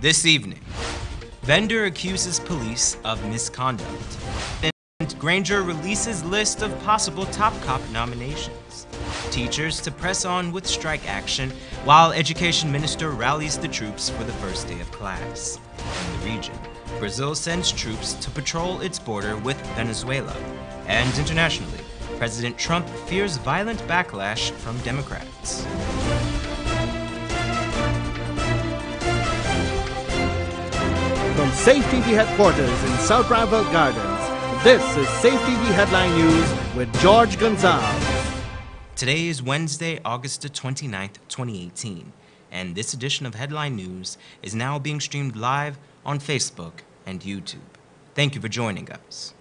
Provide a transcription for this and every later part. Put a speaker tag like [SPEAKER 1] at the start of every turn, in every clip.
[SPEAKER 1] This evening, vendor accuses police of misconduct. And Granger releases list of possible top cop nominations. Teachers to press on with strike action, while Education Minister rallies the troops for the first day of class. In the region, Brazil sends troops to patrol its border with Venezuela. And internationally, President Trump fears violent backlash from Democrats.
[SPEAKER 2] From Safe TV headquarters in South Rival Gardens, this is Safe TV Headline News with George Gonzalez.
[SPEAKER 1] Today is Wednesday, August the 29th, 2018, and this edition of Headline News is now being streamed live on Facebook and YouTube. Thank you for joining us.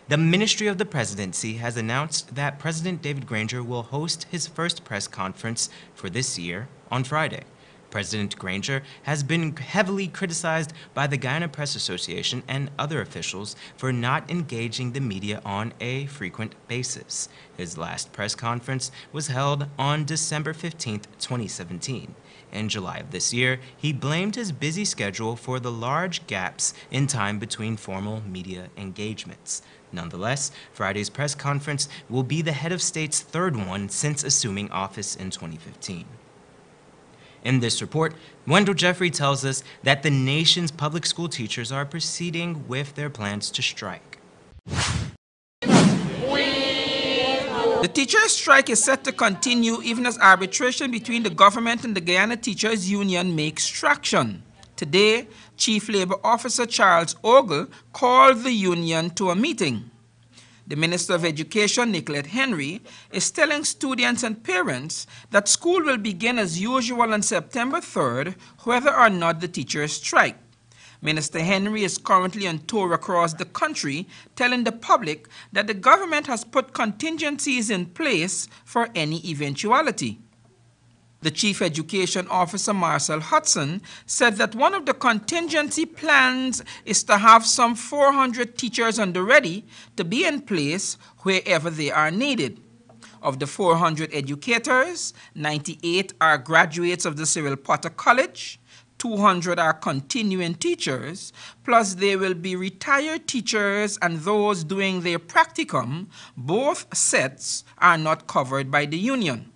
[SPEAKER 1] The Ministry of the Presidency has announced that President David Granger will host his first press conference for this year on Friday. President Granger has been heavily criticized by the Guyana Press Association and other officials for not engaging the media on a frequent basis. His last press conference was held on December 15, 2017. In July of this year, he blamed his busy schedule for the large gaps in time between formal media engagements. Nonetheless, Friday's press conference will be the head of state's third one since assuming office in 2015. In this report, Wendell Jeffrey tells us that the nation's public school teachers are proceeding with their plans to strike.
[SPEAKER 3] The teachers' strike is set to continue even as arbitration between the government and the Guyana Teachers Union makes traction. Today, Chief Labor Officer Charles Ogle called the union to a meeting. The Minister of Education, Nicolette Henry, is telling students and parents that school will begin as usual on September 3rd, whether or not the teachers strike. Minister Henry is currently on tour across the country, telling the public that the government has put contingencies in place for any eventuality. The Chief Education Officer, Marcel Hudson, said that one of the contingency plans is to have some 400 teachers on the ready to be in place wherever they are needed. Of the 400 educators, 98 are graduates of the Cyril Potter College, 200 are continuing teachers, plus there will be retired teachers and those doing their practicum. Both sets are not covered by the union.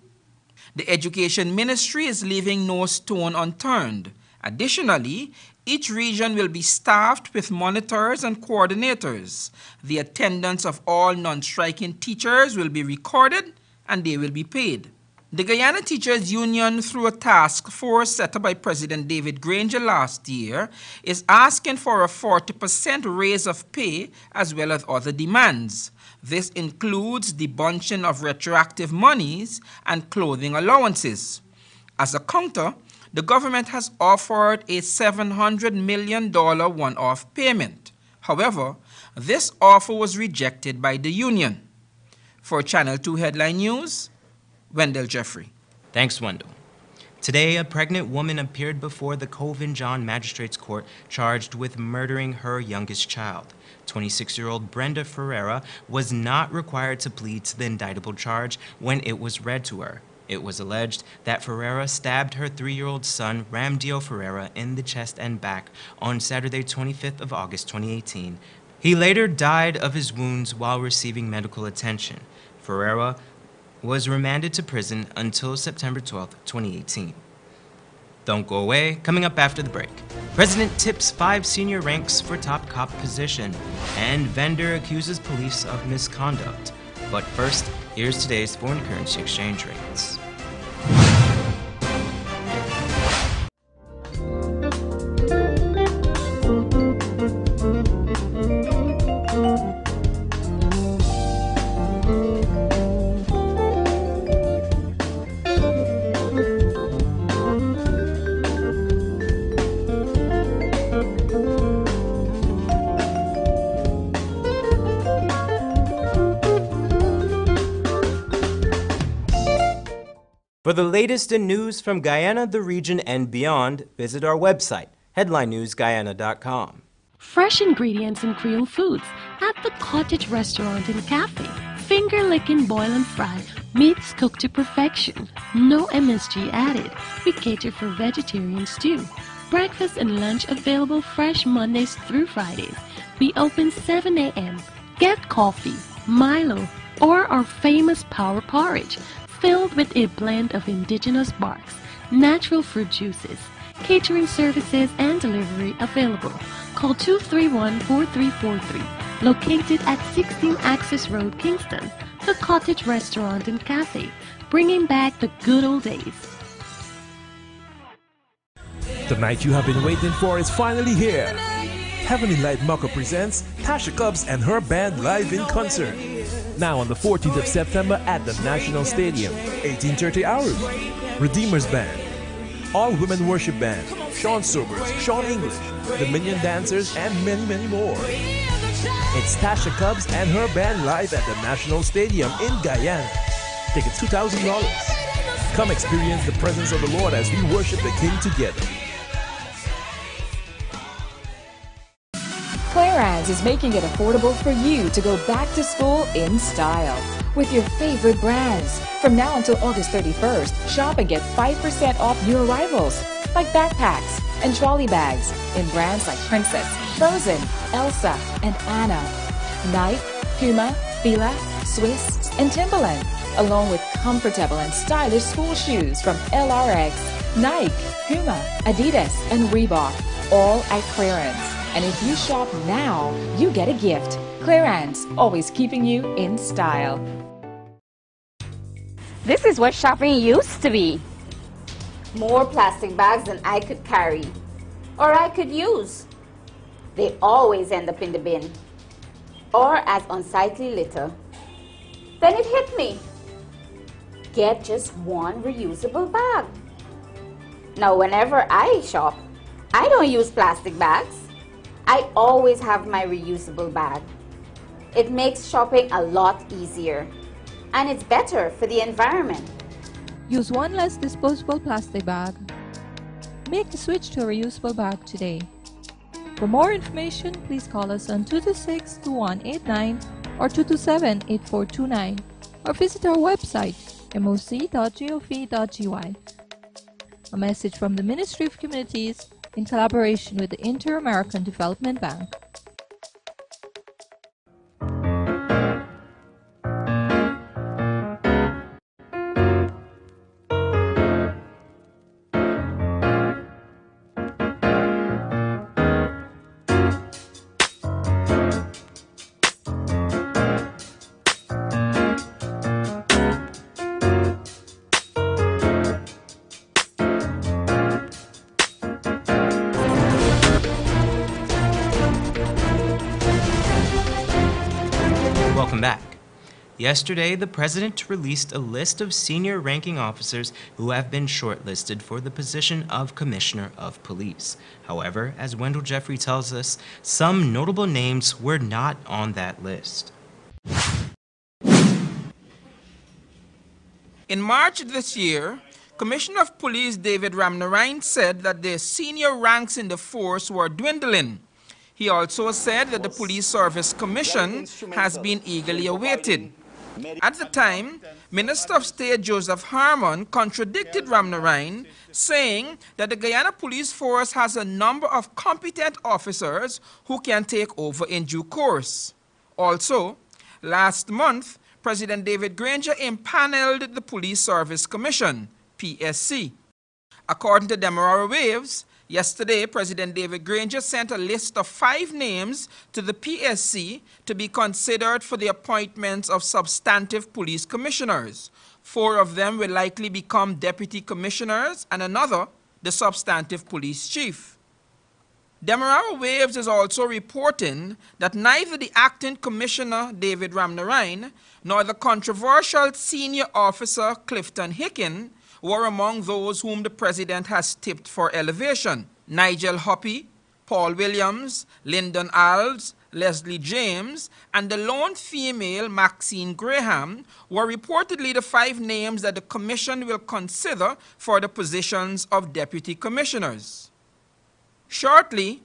[SPEAKER 3] The Education Ministry is leaving no stone unturned. Additionally, each region will be staffed with monitors and coordinators. The attendance of all non-striking teachers will be recorded and they will be paid. The Guyana Teachers Union, through a task force set up by President David Granger last year, is asking for a 40% raise of pay as well as other demands. This includes the bunching of retroactive monies and clothing allowances. As a counter, the government has offered a $700 million one-off payment. However, this offer was rejected by the union. For Channel 2 Headline News, Wendell Jeffrey.
[SPEAKER 1] Thanks, Wendell. Today, a pregnant woman appeared before the Covin John Magistrates Court charged with murdering her youngest child. 26-year-old Brenda Ferreira was not required to plead to the indictable charge when it was read to her. It was alleged that Ferreira stabbed her 3-year-old son, Ramdio Ferreira, in the chest and back on Saturday, 25th of August, 2018. He later died of his wounds while receiving medical attention. Ferreira was remanded to prison until September 12, 2018. Don't go away. Coming up after the break, President tips 5 senior ranks for top cop position, and vendor accuses police of misconduct. But first, here's today's foreign currency exchange rates. For the latest in news from Guyana, the region, and beyond, visit our website, headlinenewsguyana.com.
[SPEAKER 4] Fresh ingredients and Creole foods at the Cottage Restaurant and Cafe. Finger-licking boil and fry, meats cooked to perfection. No MSG added. We cater for vegetarians too. Breakfast and lunch available fresh Mondays through Fridays. We open 7 a.m. Get coffee, Milo, or our famous power porridge, filled with a blend of indigenous barks, natural fruit juices. Catering services and delivery available. Call 231-4343. Located at 16 Access Road, Kingston. The Cottage Restaurant and Cafe, bringing back the good old days.
[SPEAKER 5] The night you have been waiting for is finally here. Heavenly Light Mako presents Tasha Cobbs and her band live in concert. Now on the 14th of September at the National Stadium, 18:30 hours. Redeemers Band, All Women Worship Band, Sean Sobers, Sean English, the Minion Dancers, and many, many more. It's Tasha Cobbs and her band live at the National Stadium in Guyana. Tickets $2,000. Come experience the presence of the Lord as we worship the King together.
[SPEAKER 6] Clarence is making it affordable for you to go back to school in style with your favorite brands. From now until August 31st, shop and get 5% off new arrivals like backpacks and trolley bags in brands like Princess, Frozen, Elsa, and Anna, Nike, Puma, Fila, Swiss, and Timberland, along with comfortable and stylish school shoes from LRX, Nike, Puma, Adidas, and Reebok, all at clearance. And if you shop now, you get a gift. Clarence, always keeping you in style.
[SPEAKER 7] This is what shopping used to be.
[SPEAKER 8] More plastic bags than I could carry or I could use. They always end up in the bin or as unsightly litter. Then it hit me. Get just one reusable bag. Now whenever I shop, I don't use plastic bags. I always have my reusable bag. It makes shopping a lot easier and it's better for the environment.
[SPEAKER 9] Use one less disposable plastic bag. Make the switch to a reusable bag today. For more information, please call us on 226-2189 or 227-8429 or visit our website moc.gov.gy. A message from the Ministry of Communities in collaboration with the Inter-American Development Bank.
[SPEAKER 1] Welcome back. Yesterday, the President released a list of senior ranking officers who have been shortlisted for the position of Commissioner of Police. However, as Wendell Jeffrey tells us, some notable names were not on that list.
[SPEAKER 3] In March this year, Commissioner of Police David Ramnarine said that the senior ranks in the force were dwindling. He also said that the Police Service Commission has been eagerly awaited. At the time, Minister of State Joseph Harmon contradicted Ramnarine, saying that the Guyana Police Force has a number of competent officers who can take over in due course. Also, last month, President David Granger impaneled the Police Service Commission, PSC. According to Demerara Waves, yesterday, President David Granger sent a list of 5 names to the PSC to be considered for the appointments of substantive police commissioners. 4 of them will likely become deputy commissioners and another, the substantive police chief. Demerara Waves is also reporting that neither the acting commissioner, David Ramnarine, nor the controversial senior officer, Clifton Hicken, were among those whom the President has tipped for elevation. Nigel Hoppy, Paul Williams, Lyndon Alves, Leslie James, and the lone female, Maxine Graham, were reportedly the 5 names that the Commission will consider for the positions of deputy commissioners. Shortly,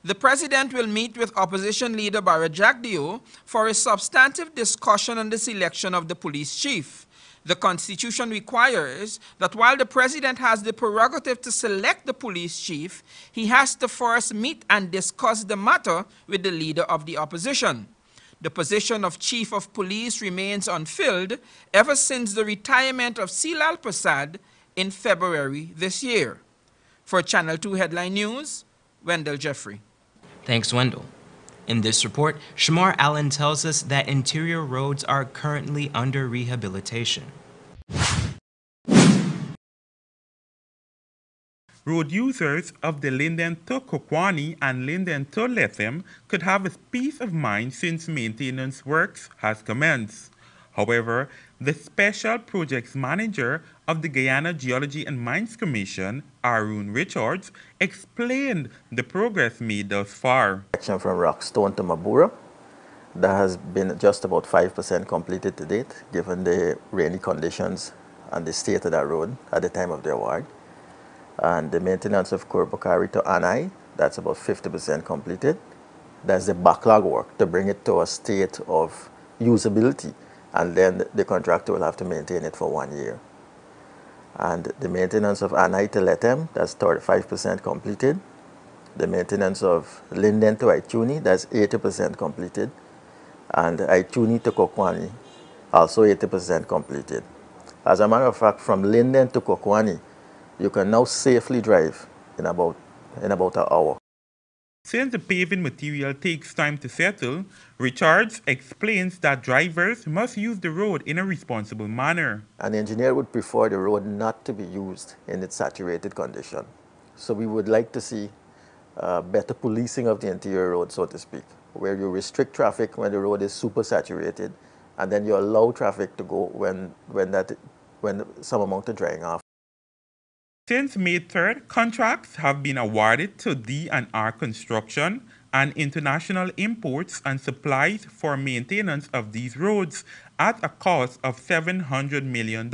[SPEAKER 3] the President will meet with Opposition Leader Barra Jagdeo for a substantive discussion on the selection of the police chief. The Constitution requires that while the President has the prerogative to select the police chief, he has to first meet and discuss the matter with the leader of the opposition. The position of Chief of Police remains unfilled ever since the retirement of Silal Prasad in February this year. For Channel 2 Headline News, Wendell Jeffrey.
[SPEAKER 1] Thanks, Wendell. In this report, Shamar Allen tells us that interior roads are currently under rehabilitation.
[SPEAKER 10] Road users of the Linden to Kokwani and Linden to Lethem could have a peace of mind since maintenance works has commenced. However, the Special Projects Manager of the Guyana Geology and Mines Commission, Arun Richards, explained the progress made thus far.
[SPEAKER 11] Section from Rockstone to Mabura, that has been just about 5% completed to date, given the rainy conditions and the state of that road at the time of the award. And the maintenance of Kurbukari to Anai, that's about 50% completed. That's the backlog work to bring it to a state of usability, and then the contractor will have to maintain it for 1 year. And the maintenance of Anai to Lethem, that's 35% completed. The maintenance of Linden to Ituni, that's 80% completed. And Ituni to Kokwani, also 80% completed. As a matter of fact, from Linden to Kokwani, you can now safely drive in about an hour.
[SPEAKER 10] Since the paving material takes time to settle, Richards explains that drivers must use the road in a responsible manner.
[SPEAKER 11] An engineer would prefer the road not to be used in its saturated condition. So we would like to see better policing of the interior road, so to speak, where you restrict traffic when the road is super saturated, and then you allow traffic to go when some amount of drying off.
[SPEAKER 10] Since May 3rd, contracts have been awarded to D&R Construction and International Imports and Supplies for maintenance of these roads at a cost of $700 million.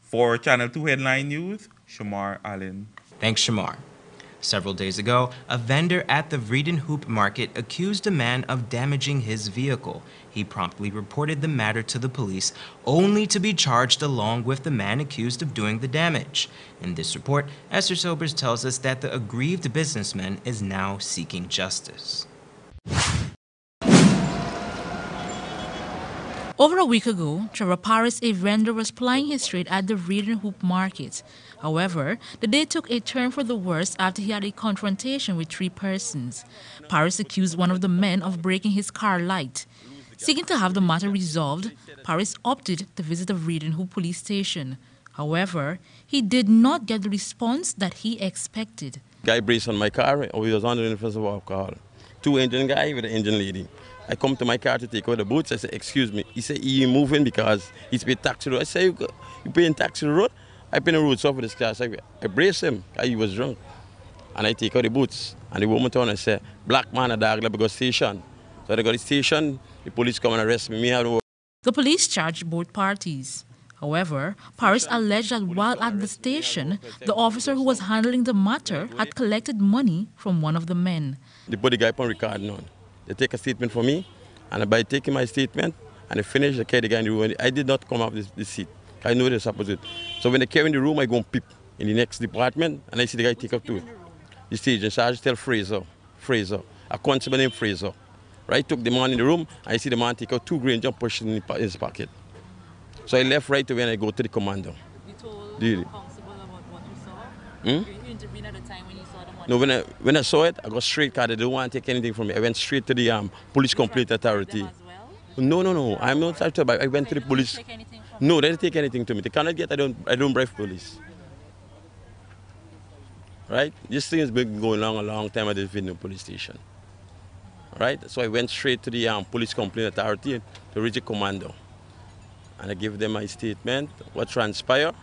[SPEAKER 10] For Channel 2 Headline News, Shamar Allen.
[SPEAKER 1] Thanks, Shamar. Several days ago, a vendor at the Vredenhoop market accused a man of damaging his vehicle. He promptly reported the matter to the police, only to be charged along with the man accused of doing the damage. In this report, Esther Sobers tells us that the aggrieved businessman is now seeking justice.
[SPEAKER 12] Over a week ago, Trevor Paris, a vendor, was plying his trade at the Vredenhoop market. However, the day took a turn for the worse after he had a confrontation with 3 persons. Paris accused one of the men of breaking his car light. Seeking to have the matter resolved, Paris opted to visit the Vredenhoop police station. However, he did not get the response that he expected.
[SPEAKER 13] Guy braced on my car, we was on the influence of alcohol. 2 engine guy with an engine lady. I come to my car to take out the boots. I say, excuse me. He said, he moving because he's paid taxi road. I say, you paying taxi road? I pay the road off for this car. I brace him because he was drunk. And I take out the boots. And the woman turned and said, black man, a dog, let me go station. So they got the station, the police come and arrest me.
[SPEAKER 12] The police charged both parties. However, Paris alleged that while at the station, the officer who was handling the matter had collected money from one of the men.
[SPEAKER 13] They put the guy on record now. They take a statement for me, and by taking my statement, and they finish, they carry the guy in the room. I did not come out of this seat. I know they're supposed to. So when they carry in the room, I go and peep in the next department, and I see the guy take up to it. The stage in charge tell Fraser, a constable named Fraser. Right, took the man in the room, and I see the man take out 2 grand and push it in his pocket. So I left right away and I go to the commando.
[SPEAKER 12] You told the constable about what you saw? You intervened at the time when you saw the money?
[SPEAKER 13] No, when I saw it, I got straight because they don't want to take anything from me. I went straight to the police complaint authority. No. I'm not touched by. I went to the police. No, they didn't take anything to me. They cannot get. I don't bribe police. Right? This thing has been going on a long time at the Vredenhoop police station. Right? So I went straight to the police complaint authority to reach a commando. And I gave them my statement, what transpired.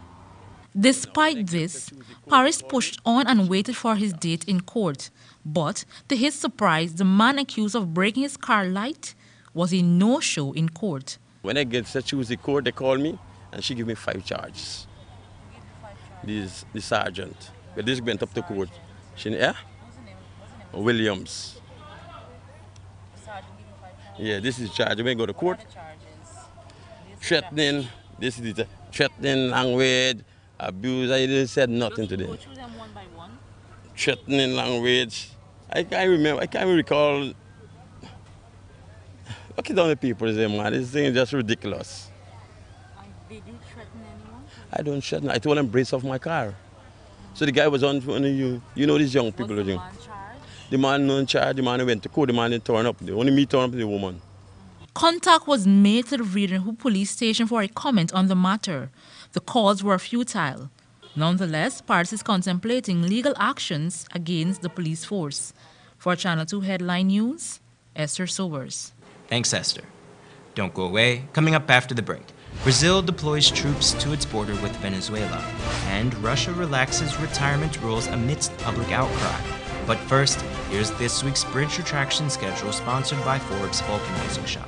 [SPEAKER 12] Despite this, Paris pushed on and waited for his date in court. But, to his surprise, the man accused of breaking his car light was a no-show in court.
[SPEAKER 13] When I get to choose the court, they call me and she gave me 5 charges. The sergeant. But this went up to court. She, Williams. Yeah, this is charge. When I go to court, threatening, This is the threatening language, abuse. I didn't said nothing to them.
[SPEAKER 12] Go through them one by one.
[SPEAKER 13] Threatening language. I can't remember. I can't recall. Look at all the people there, man. This thing is just ridiculous.
[SPEAKER 12] Did you threaten anyone?
[SPEAKER 13] I don't threaten. I told them brace off my car. So the guy was on you know these young people.
[SPEAKER 12] Was the man charged?
[SPEAKER 13] The man not in charge. The man went to court. The man didn't turn up. Only me turned up to the woman.
[SPEAKER 12] Contact was made to the Reading Hoop police station for a comment on the matter. The calls were futile. Nonetheless, Paris is contemplating legal actions against the police force. For Channel 2 Headline News, Esther Sobers.
[SPEAKER 1] Thanks, Esther. Don't go away. Coming up after the break, Brazil deploys troops to its border with Venezuela, and Russia relaxes retirement rules amidst public outcry. But first, here's this week's Bridge Retraction schedule sponsored by Forbes Vulcanizing Shop.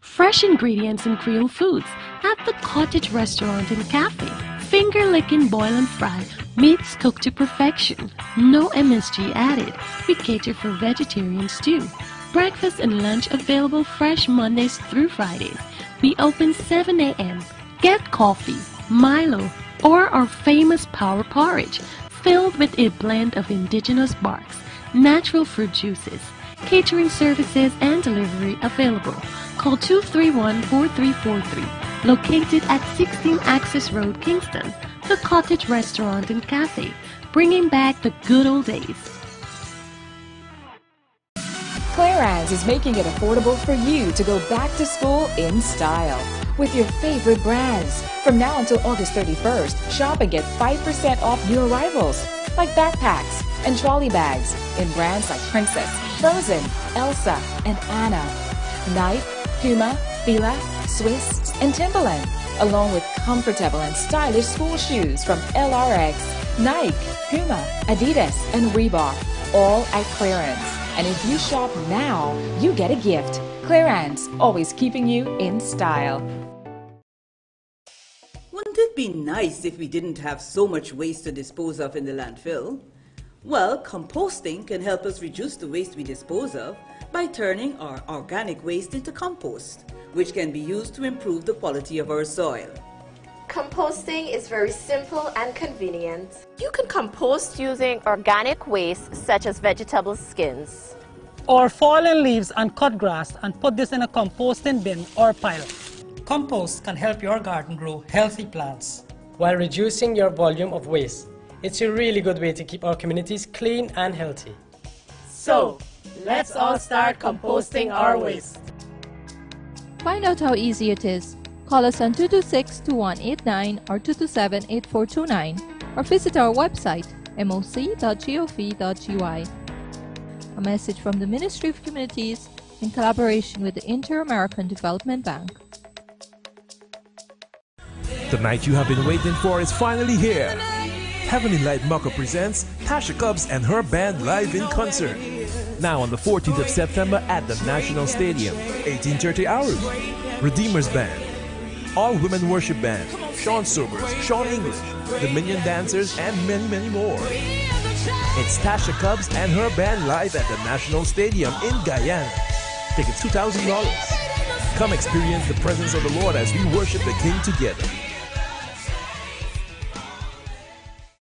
[SPEAKER 4] Fresh ingredients and Creole foods at the Cottage Restaurant and Cafe. Finger-licking boil and fry, meats cooked to perfection. No MSG added. We cater for vegetarians too. Breakfast and lunch available fresh Mondays through Fridays. We open 7 a.m. Get coffee, Milo, or our famous power porridge, filled with a blend of indigenous barks, natural fruit juices. Catering services and delivery available. Call 231-4343. Located at 16 Access Road, Kingston. The Cottage Restaurant and Cafe. Bringing back the good old days.
[SPEAKER 6] Clarence is making it affordable for you to go back to school in style with your favorite brands. From now until August 31st, shop and get 5% off new arrivals, like backpacks and trolley bags in brands like Princess, Frozen, Elsa, and Anna. Nike, Puma, Fila, Swiss, and Timberland, along with comfortable and stylish school shoes from LRX, Nike, Puma, Adidas, and Reebok, all at clearance. And if you shop now, you get a gift. Clearance, always keeping you in style.
[SPEAKER 14] Wouldn't it be nice if we didn't have so much waste to dispose of in the landfill? Well, composting can help us reduce the waste we dispose of by turning our organic waste into compost, which can be used to improve the quality of our soil.
[SPEAKER 15] Composting is very simple and convenient. You can compost using organic waste such as vegetable skins,
[SPEAKER 16] or fallen leaves and cut grass and put this in a composting bin or pile. Compost can help your garden grow healthy plants
[SPEAKER 17] while reducing your volume of waste. It's a really good way to keep our communities clean and healthy.
[SPEAKER 15] So, let's all start composting our waste.
[SPEAKER 9] Find out how easy it is. Call us on 226-2189 or 227-8429 or visit our website moc.gov.ui. A message from the Ministry of Communities in collaboration with the Inter-American Development Bank.
[SPEAKER 5] The night you have been waiting for is finally here. Heavenly Light Mucker presents Tasha Cobbs and her band live in concert. Now on the 14th of September at the National Stadium, 18:30 hours. Redeemers Band, All Women Worship Band, Sean Sobers, Sean English, Dominion Dancers, and many, many more. It's Tasha Cobbs and her band live at the National Stadium in Guyana. Tickets $2,000. Come experience the presence of the Lord as we worship the King together.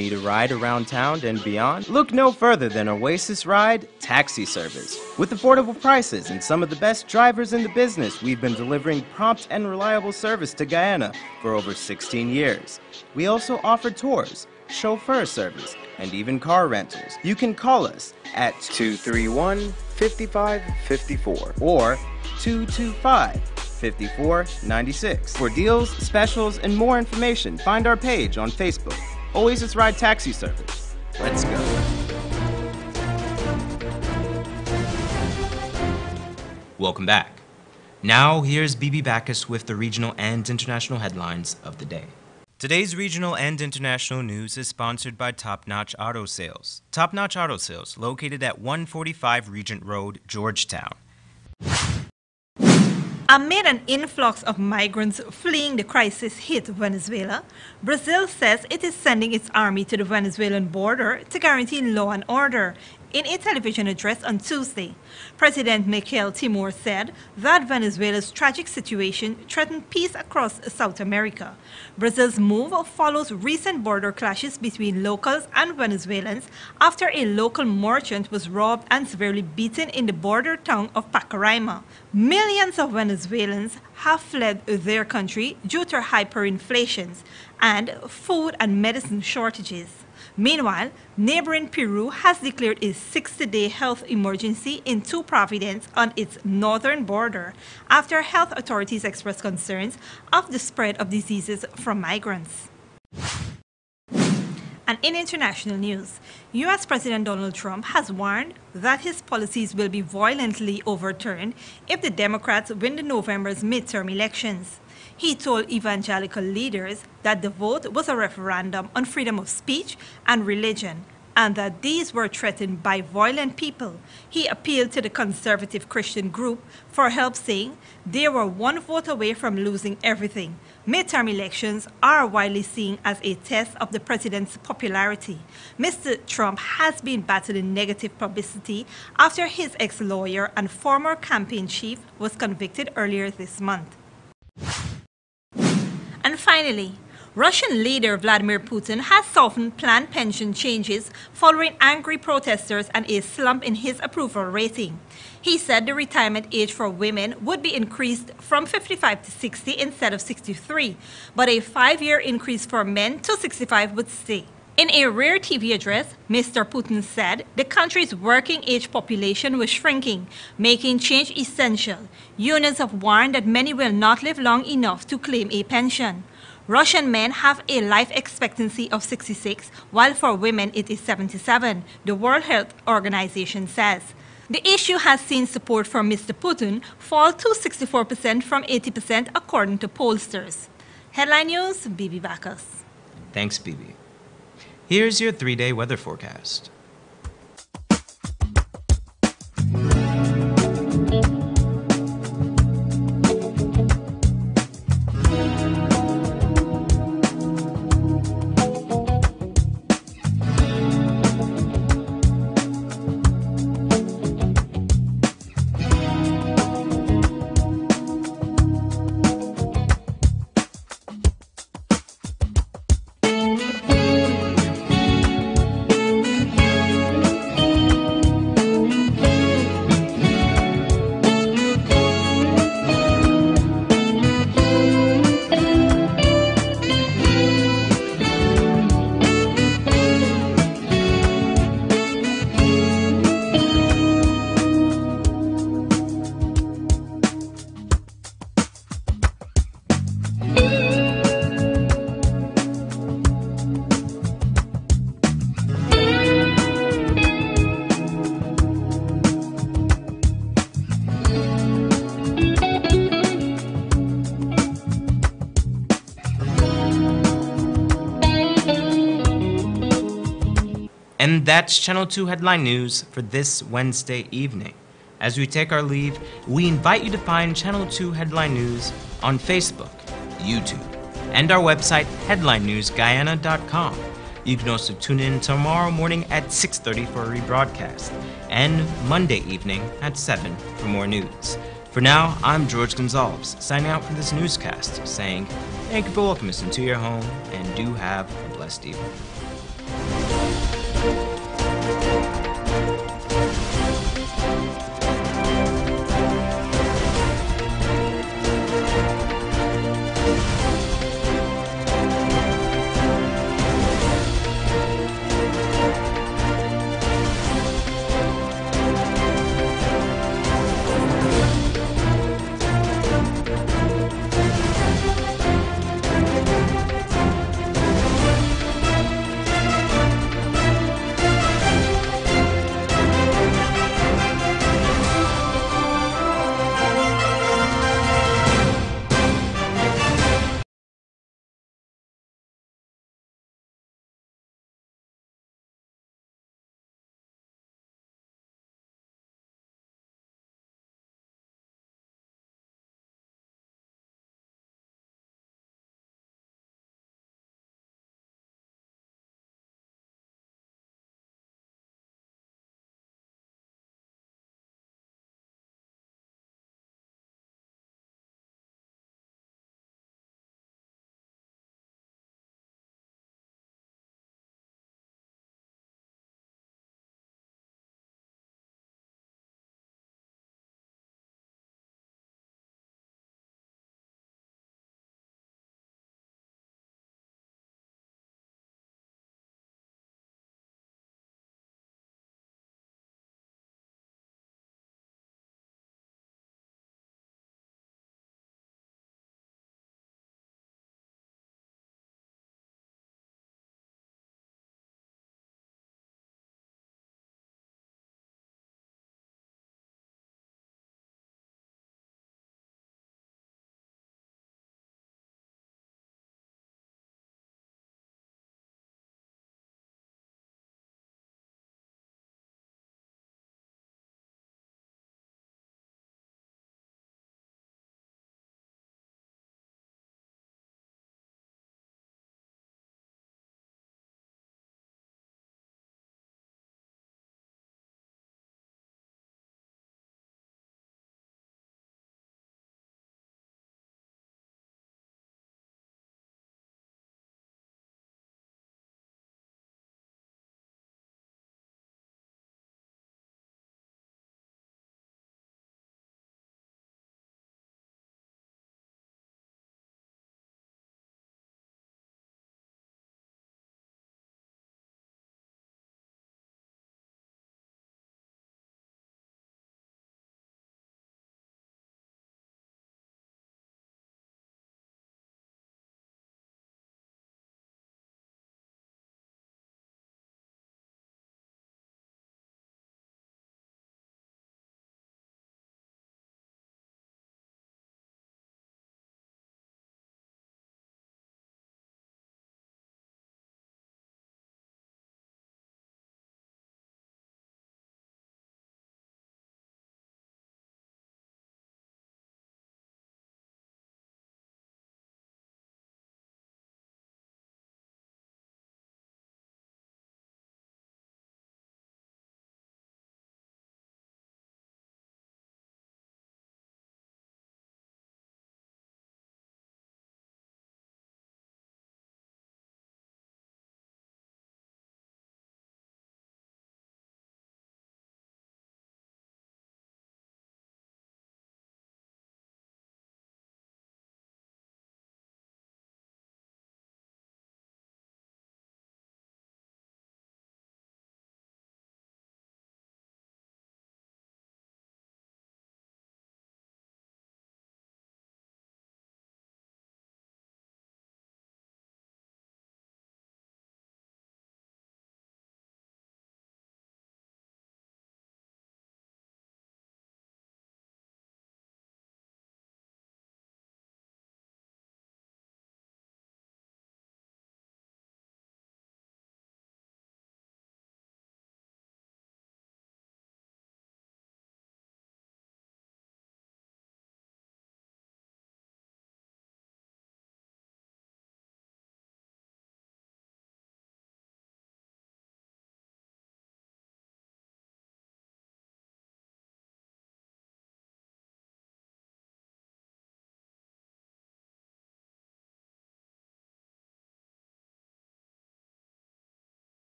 [SPEAKER 1] Need a ride around town and beyond? Look no further than Oasis Ride Taxi Service. With affordable prices and some of the best drivers in the business, we've been delivering prompt and reliable service to Guyana for over 16 years. We also offer tours, chauffeur service, and even car rentals. You can call us at 231-5554 or 225-5496. For deals, specials, and more information, find our page on Facebook. Oasis Ride Taxi Service. Let's go. Welcome back. Now here's Bibi Backus with the regional and international headlines of the day. Today's regional and international news is sponsored by Top Notch Auto Sales. Top Notch Auto Sales, located at 145 Regent Road, Georgetown.
[SPEAKER 18] Amid an influx of migrants fleeing the crisis-hit Venezuela, Brazil says it is sending its army to the Venezuelan border to guarantee law and order. In a television address on Tuesday, President Michel Timor said that Venezuela's tragic situation threatened peace across South America. Brazil's move follows recent border clashes between locals and Venezuelans after a local merchant was robbed and severely beaten in the border town of Pacaraima. Millions of Venezuelans have fled their country due to hyperinflation and food and medicine shortages. Meanwhile, neighboring Peru has declared a 60-day health emergency in two provinces on its northern border after health authorities expressed concerns of the spread of diseases from migrants. And in international news, U.S. President Donald Trump has warned that his policies will be violently overturned if the Democrats win the November's midterm elections. He told evangelical leaders that the vote was a referendum on freedom of speech and religion, and that these were threatened by violent people. He appealed to the conservative Christian group for help, saying they were one vote away from losing everything. Midterm elections are widely seen as a test of the president's popularity. Mr. Trump has been battling negative publicity after his ex-lawyer and former campaign chief was convicted earlier this month. And finally, Russian leader Vladimir Putin has softened planned pension changes following angry protesters and a slump in his approval rating. He said the retirement age for women would be increased from 55 to 60 instead of 63, but a 5-year increase for men to 65 would stay. In a rare TV address, Mr. Putin said the country's working age population was shrinking, making change essential. Unions have warned that many will not live long enough to claim a pension. Russian men have a life expectancy of 66, while for women it is 77, the World Health Organization says. The issue has seen support for Mr. Putin fall to 64% from 80% according to pollsters. Headline News, Bibi Backus.
[SPEAKER 1] Thanks, Bibi. Here's your 3-day weather forecast. And that's Channel 2 Headline News for this Wednesday evening. As we take our leave, we invite you to find Channel 2 Headline News on Facebook, YouTube, and our website, headlinenewsguyana.com. You can also tune in tomorrow morning at 6:30 for a rebroadcast, and Monday evening at 7 for more news. For now, I'm George Gonzalez, signing out for this newscast, saying thank you for welcoming us into your home, and do have a blessed evening.